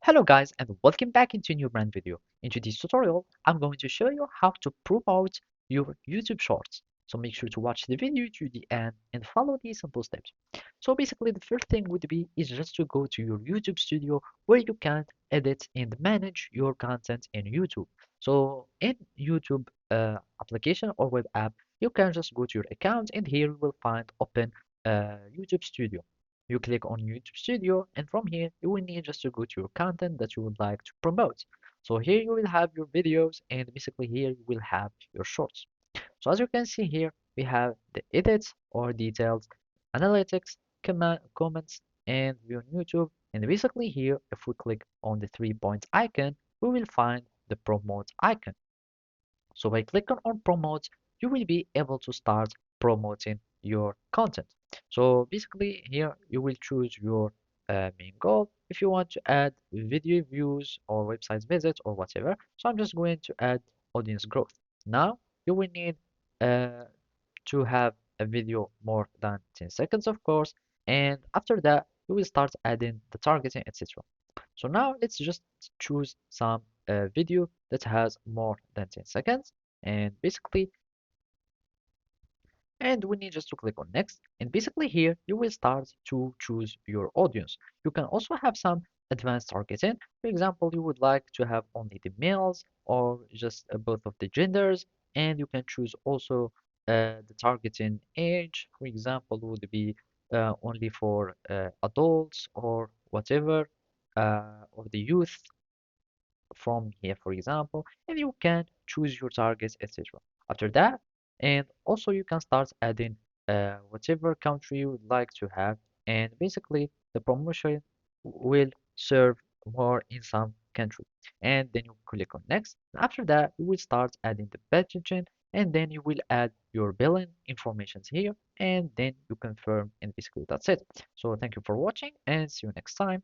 Hello guys and welcome back into a new brand video. In today's tutorial, I'm going to show you how to promote your YouTube Shorts. So make sure to watch the video to the end and follow these simple steps. So basically the first thing would be is just to go to your YouTube studio where you can edit and manage your content in YouTube. So in YouTube application or web app, you can just go to your account and here you will find open YouTube studio. You click on YouTube Studio, and from here, you will need just to go to your content that you would like to promote. So here you will have your videos, and basically here you will have your shorts. So as you can see here, we have the edits or details, analytics, comments, and view on YouTube. And basically here, if we click on the 3 points icon, we will find the promote icon. So by clicking on promote, you will be able to start promoting your content. So basically here you will choose your main goal if you want to add video views or website visits or whatever. So I'm just going to add audience growth. Now you will need uh, to have a video more than 10 seconds, of course, and after that you will start adding the targeting, etc. So now let's just choose some video that has more than 10 seconds and basically and we need just to click on next and basically here you will start to choose your audience. You can also have some advanced targeting. For example, you would like to have only the males or just both of the genders, and you can choose also the targeting age. For example, would be only for adults or whatever, or the youth from here, for example, and you can choose your targets, etc. After that, and also you can start adding whatever country you would like to have, and basically the promotion will serve more in some country. And then you click on next. After that, you will start adding the packaging, and then you will add your billing informations here, and then you confirm, and basically that's it. So thank you for watching, and see you next time.